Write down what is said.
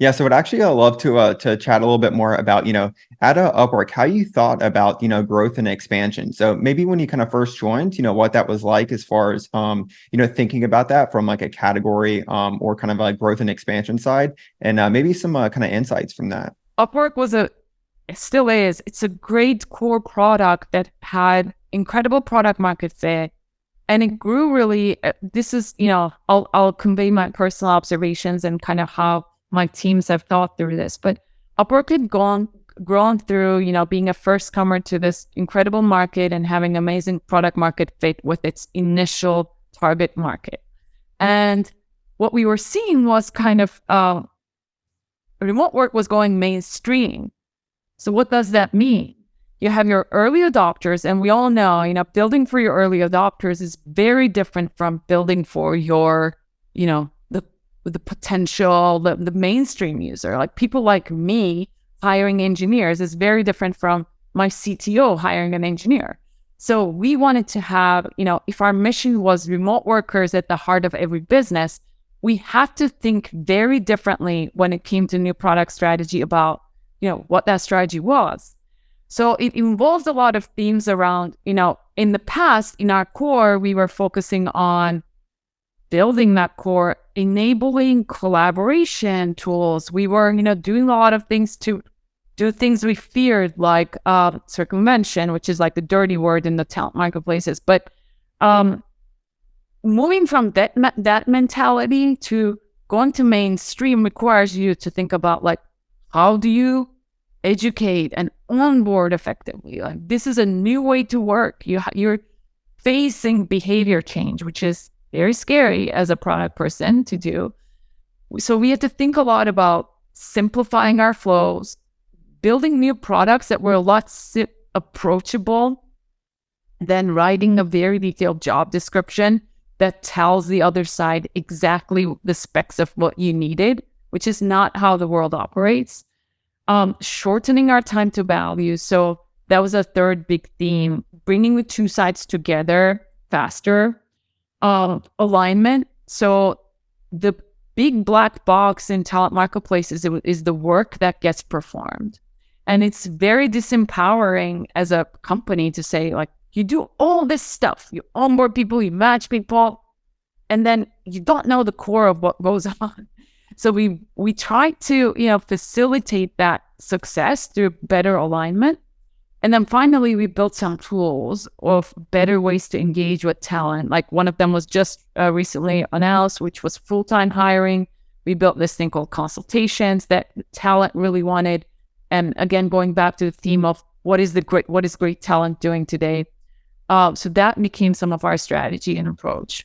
Yeah, so I'd love to chat a little bit more about, at Upwork, how you thought about, growth and expansion. So maybe when you kind of first joined, what that was like as far as thinking about that from like a category or kind of a growth and expansion side, and maybe some kind of insights from that. Upwork it still is, it's a great core product that had incredible product market fit. And it grew really, this is, I'll convey my personal observations and kind of how my teams have thought through this. But Upwork had grown through, being a first comer to this incredible market and having amazing product market fit with its initial target market. And what we were seeing was kind of remote work was going mainstream. So what does that mean? You have your early adopters, and we all know, building for your early adopters is very different from building for your, the potential, the mainstream user. Like people like me hiring engineers is very different from my CTO hiring an engineer. So we wanted to have, if our mission was remote workers at the heart of every business, we have to think very differently when it came to new product strategy about, what that strategy was. So it involves a lot of themes around, in the past, in our core, we were focusing on building that core, enabling collaboration tools. We were, doing a lot of things to do things we feared, like circumvention, which is like the dirty word in the talent marketplaces. But moving from that mentality to going to mainstream requires you to think about like, how do you educate and onboard effectively? Like this is a new way to work. You're facing behavior change, which is very scary as a product person to do. So we had to think a lot about simplifying our flows, building new products that were a lot approachable than writing a very detailed job description that tells the other side exactly the specs of what you needed, which is not how the world operates. Shortening our time to value. So that was a third big theme, bringing the two sides together faster. Alignment. So the big black box in talent marketplaces is the work that gets performed. And it's very disempowering as a company to say, like, you do all this stuff, you onboard people, you match people, and then you don't know the core of what goes on. So we try to, facilitate that success through better alignment. And then finally, we built some tools of better ways to engage with talent. Like one of them was just recently announced, which was full-time hiring. We built this thing called consultations that talent really wanted. And again, going back to the theme of what is great talent doing today. So that became some of our strategy and approach.